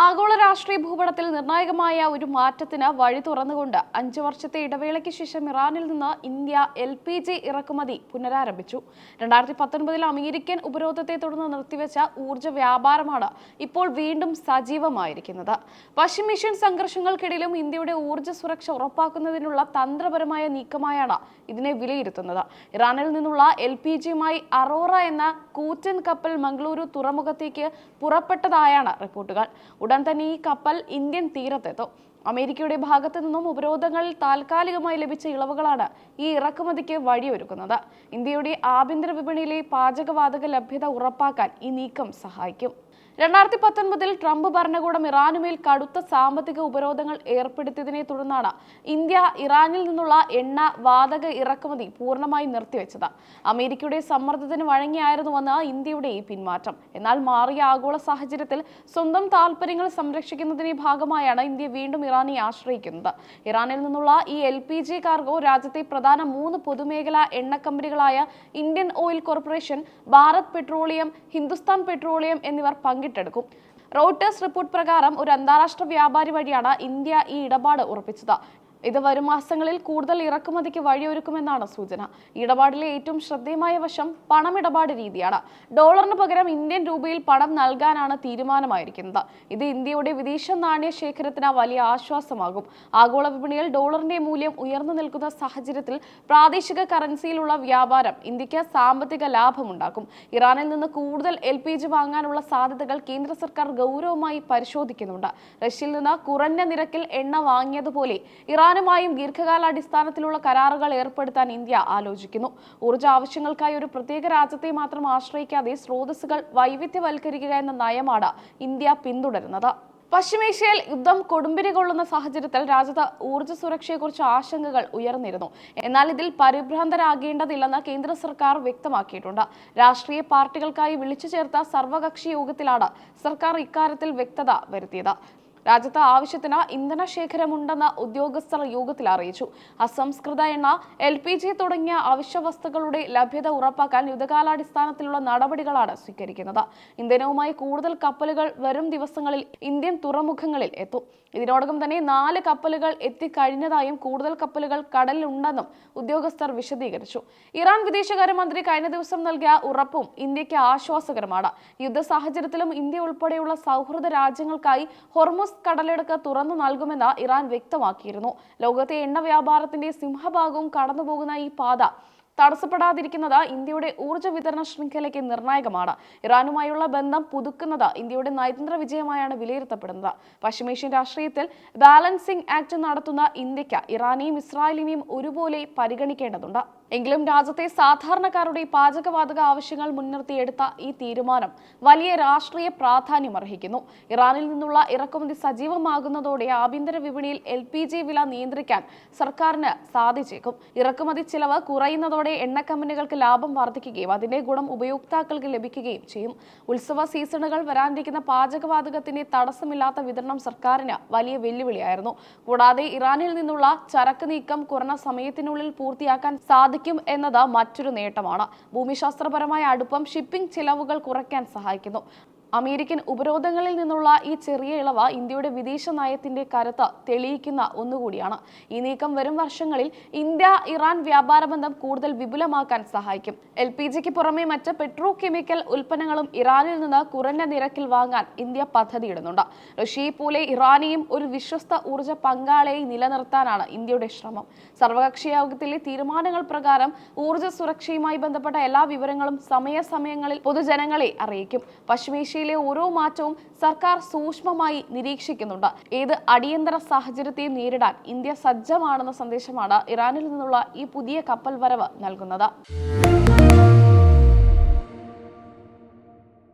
ആഗോള രാഷ്ട്രീയ ഭൂപടത്തിൽ നിർണായകമായ ഒരു മാറ്റത്തിന് വഴി തുറന്നുകൊണ്ട് 5 വർഷത്തെ ഇടവേളയ്ക്ക് ശേഷം ഇറാനിൽ നിന്ന് ഇന്ത്യ LPG ഇറക്കുമതി പുനരാരംഭിച്ചു. 2019 അമേരിക്കൻ ഉപരോധത്തെ തുടർന്ന് നിർത്തിവെച്ച ഊർജ്ജ വ്യാപാരമാണ് ഇപ്പോൾ വീണ്ടും സജീവമായിരിക്കുന്നത്. പശ്ചിമേഷ്യൻ സംഘർഷങ്ങൾക്കിടയിലും ഇന്ത്യയുടെ ഊർജ്ജ സുരക്ഷ ഉറപ്പാക്കുന്നതിനുള്ള തന്ത്രപരമായ നീക്കമായാണ് ഇതിനെ വിലയിരുത്തുന്നത്. ഇറാനിൽ നിന്നുള്ള LPGയുമായി അറോറ എന്ന കൂറ്റൻ കപ്പൽ മംഗളൂരു തുറമുഖത്തേക്ക് പുറപ്പെട്ടതായാണ് റിപ്പോർട്ടുകൾ. ഉടൻ തന്നെ ഈ കപ്പൽ ഇന്ത്യൻ തീരത്തെത്തും. അമേരിക്കയുടെ ഭാഗത്തു നിന്നും ഉപരോധങ്ങളിൽ താൽക്കാലികമായി ലഭിച്ച ഇളവുകളാണ് ഈ ഇറക്കുമതിക്ക് വഴിയൊരുക്കുന്നത്. ഇന്ത്യയുടെ ആഭ്യന്തര വിപണിയിലെ പാചകവാതക ലഭ്യത ഉറപ്പാക്കാൻ ഈ നീക്കം സഹായിക്കും. 2019 ട്രംപ് ഭരണകൂടം ഇറാനുമേൽ കടുത്ത സാമ്പത്തിക ഉപരോധങ്ങൾ ഏർപ്പെടുത്തിയതിനെ തുടർന്നാണ് ഇന്ത്യ ഇറാനിൽ നിന്നുള്ള എണ്ണ വാതക ഇറക്കുമതി പൂർണ്ണമായി നിർത്തിവെച്ചത്. അമേരിക്കയുടെ സമ്മർദ്ദത്തിന് വഴങ്ങിയായിരുന്നുവെന്ന് ഇന്ത്യയുടെ ഈ പിന്മാറ്റം. എന്നാൽ മാറിയ ആഗോള സാഹചര്യത്തിൽ സ്വന്തം താൽപര്യങ്ങൾ സംരക്ഷിക്കുന്നതിന്റെ ഭാഗമായാണ് ഇന്ത്യ വീണ്ടും ഇറാനെ ആശ്രയിക്കുന്നത്. ഇറാനിൽ നിന്നുള്ള ഈ LPG കാർഗോ രാജ്യത്തെ പ്രധാന 3 പൊതുമേഖലാ എണ്ണ കമ്പനികളായ Indian Oil Corporation, Bharat Petroleum, Hindustan Petroleum എന്നിവർ പങ്കിട്ടെടുക്കും. റോയിട്ടേഴ്സ് റിപ്പോർട്ട് പ്രകാരം ഒരു അന്താരാഷ്ട്ര വ്യാപാരി വഴിയാണ് ഇന്ത്യ ഈ ഇടപാട് ഉറപ്പിച്ചത്. ഇത് വരും മാസങ്ങളിൽ കൂടുതൽ ഇറക്കുമതിക്ക് വഴിയൊരുക്കുമെന്നാണ് സൂചന. ഇടപാടിലെ ഏറ്റവും ശ്രദ്ധേയമായ വശം പണമിടപാട് രീതിയാണ്. ഡോളറിന് പകരം ഇന്ത്യൻ രൂപയിൽ പണം നൽകാനാണ് തീരുമാനമായിരിക്കുന്നത്. ഇത് ഇന്ത്യയുടെ വിദേശ നാണ്യ ശേഖരത്തിന് വലിയ ആശ്വാസമാകും. ആഗോള വിപണിയിൽ ഡോളറിന്റെ മൂല്യം ഉയർന്നു നിൽക്കുന്ന സാഹചര്യത്തിൽ പ്രാദേശിക കറൻസിയിലുള്ള വ്യാപാരം ഇന്ത്യക്ക് സാമ്പത്തിക ലാഭമുണ്ടാക്കും. ഇറാനിൽ നിന്ന് കൂടുതൽ LPG വാങ്ങാനുള്ള സാധ്യതകൾ കേന്ദ്ര സർക്കാർ ഗൗരവമായി പരിശോധിക്കുന്നുണ്ട്. റഷ്യയിൽ നിന്ന് കുറഞ്ഞ നിരക്കിൽ എണ്ണ വാങ്ങിയതുപോലെ ഇറാനുമായും ദീർഘകാലാടിസ്ഥാനത്തിലുള്ള കരാറുകൾ ഏർപ്പെടുത്താൻ ഇന്ത്യ ആലോചിക്കുന്നു. ഊർജ്ജ ആവശ്യങ്ങൾക്കായി ഒരു പ്രത്യേക രാജ്യത്തെ മാത്രം ആശ്രയിക്കാതെ സ്രോതസ്സുകൾ വൈവിധ്യവൽക്കരിക്കുക എന്ന നയമാണ് ഇന്ത്യ പിന്തുടരുന്നത്. പശ്ചിമേഷ്യയിൽ യുദ്ധം കൊടുമ്പിരി കൊള്ളുന്ന സാഹചര്യത്തിൽ രാജ്യത്ത് ഊർജ്ജ സുരക്ഷയെക്കുറിച്ച് ആശങ്കകൾ ഉയർന്നിരുന്നു. എന്നാൽ ഇതിൽ പരിഭ്രാന്തരാകേണ്ടതില്ലെന്ന് കേന്ദ്ര സർക്കാർ വ്യക്തമാക്കിയിട്ടുണ്ട്. രാഷ്ട്രീയ പാർട്ടികൾക്കായി വിളിച്ചു ചേർത്ത സർവകക്ഷി യോഗത്തിലാണ് സർക്കാർ ഇക്കാര്യത്തിൽ വ്യക്തത വരുത്തിയത്. രാജ്യത്ത് ആവശ്യത്തിന് ഇന്ധന ശേഖരമുണ്ടെന്ന് ഉദ്യോഗസ്ഥർ യോഗത്തിൽ അറിയിച്ചു. അസംസ്കൃത എണ്ണ, LPG തുടങ്ങിയ അവശ്യ വസ്തുക്കളുടെ ലഭ്യത ഉറപ്പാക്കാൻ യുദ്ധകാലാടിസ്ഥാനത്തിലുള്ള നടപടികളാണ് സ്വീകരിക്കുന്നത്. ഇന്ധനവുമായി കൂടുതൽ കപ്പലുകൾ വരും ദിവസങ്ങളിൽ ഇന്ത്യൻ തുറമുഖങ്ങളിൽ എത്തും. ഇതിനോടകം തന്നെ 4 കപ്പലുകൾ എത്തിക്കഴിഞ്ഞതായും കൂടുതൽ കപ്പലുകൾ കടലിലുണ്ടെന്നും ഉദ്യോഗസ്ഥർ വിശദീകരിച്ചു. ഇറാൻ വിദേശകാര്യമന്ത്രി കഴിഞ്ഞ ദിവസം നൽകിയ ഉറപ്പും ഇന്ത്യക്ക് ആശ്വാസകരമാണ്. യുദ്ധ സാഹചര്യത്തിലും ഇന്ത്യ ഉൾപ്പെടെയുള്ള സൗഹൃദ രാജ്യങ്ങൾക്കായി ഹോർമുസ് കടലിടുക്ക് തുറന്നു നൽകുമെന്ന് ഇറാൻ വ്യക്തമാക്കിയിരുന്നു. ലോകത്തെ എണ്ണ വ്യാപാരത്തിന്റെ സിംഹഭാഗവും കടന്നുപോകുന്ന ഈ പാത തടസ്സപ്പെടാതിരിക്കുന്നത് ഇന്ത്യയുടെ ഊർജ്ജ വിതരണ ശൃംഖലയ്ക്ക് നിർണായകമാണ്. ഇറാനുമായുള്ള ബന്ധം പുതുക്കുന്നത് ഇന്ത്യയുടെ നയതന്ത്ര വിജയമായാണ് വിലയിരുത്തപ്പെടുന്നത്. പശ്ചിമേഷ്യൻ രാഷ്ട്രീയത്തിൽ ബാലൻസിംഗ് ആക്ട് നടത്തുന്ന ഇന്ത്യക്ക് ഇറാനെയും ഇസ്രായേലിനെയും ഒരുപോലെ പരിഗണിക്കേണ്ടതുണ്ട്. എങ്കിലും രാജ്യത്തെ സാധാരണക്കാരുടെ പാചകവാതക ആവശ്യങ്ങൾ മുൻനിർത്തിയെടുത്ത ഈ തീരുമാനം വലിയ രാഷ്ട്രീയ പ്രാധാന്യം അർഹിക്കുന്നു. ഇറാനിൽ നിന്നുള്ള ഇറക്കുമതി സജീവമാകുന്നതോടെ ആഭ്യന്തര വിപണിയിൽ LPG വില നിയന്ത്രിക്കാൻ സർക്കാരിന് സാധിച്ചേക്കും. ഇറക്കുമതി ചിലവ് കുറയുന്നതോടെ എണ്ണ കമ്പനികൾക്ക് ലാഭം വർദ്ധിക്കുകയും അതിന്റെ ഗുണം ഉപയോക്താക്കൾക്ക് ലഭിക്കുകയും ചെയ്യും. ഉത്സവ സീസണുകൾ വരാനിരിക്കുന്ന പാചകവാതകത്തിന്റെ തടസ്സമില്ലാത്ത വിതരണം സർക്കാരിന് വലിയ വെല്ലുവിളിയായിരുന്നു. കൂടാതെ ഇറാനിൽ നിന്നുള്ള ചരക്ക് നീക്കം കുറഞ്ഞ സമയത്തിനുള്ളിൽ പൂർത്തിയാക്കാൻ സാധിക്കും എന്നത് മറ്റൊരു നേട്ടമാണ്. ഭൂമിശാസ്ത്രപരമായ അടുപ്പം ഷിപ്പിംഗ് ചിലവുകൾ കുറയ്ക്കാൻ സഹായിക്കുന്നു. അമേരിക്കൻ ഉപരോധങ്ങളിൽ നിന്നുള്ള ഈ ചെറിയ ഇളവ് ഇന്ത്യയുടെ വിദേശ നയത്തിന്റെ കരുത്ത് തെളിയിക്കുന്ന ഒന്നുകൂടിയാണ്. ഈ നീക്കം വരും വർഷങ്ങളിൽ ഇന്ത്യ ഇറാൻ വ്യാപാര ബന്ധം കൂടുതൽ വിപുലമാക്കാൻ സഹായിക്കും. LPGക്ക് പുറമെ മറ്റ് പെട്രോ കെമിക്കൽ ഉൽപ്പന്നങ്ങളും ഇറാനിൽ നിന്ന് കുറഞ്ഞ നിരക്കിൽ വാങ്ങാൻ ഇന്ത്യ പദ്ധതിയിടുന്നുണ്ട്. റഷ്യയെ പോലെ ഇറാനെയും ഒരു വിശ്വസ്ത ഊർജ്ജ പങ്കാളിയായി നിലനിർത്താനാണ് ഇന്ത്യയുടെ ശ്രമം. സർവകക്ഷി യോഗത്തിലെ തീരുമാനങ്ങൾ പ്രകാരം ഊർജ്ജ സുരക്ഷയുമായി ബന്ധപ്പെട്ട എല്ലാ വിവരങ്ങളും സമയാസമയങ്ങളിൽ പൊതുജനങ്ങളെ അറിയിക്കും. പശ്ചിമേഷ്യ ഓരോ മാറ്റവും സർക്കാർ സൂക്ഷ്മമായി നിരീക്ഷിക്കുന്നുണ്ട്. ഏത് അടിയന്തര സാഹചര്യത്തെയും നേരിടാൻ ഇന്ത്യ സജ്ജമാണെന്ന സന്ദേശമാണ് ഇറാനിൽ നിന്നുള്ള ഈ പുതിയ കപ്പൽ വരവ് നൽകുന്നത്.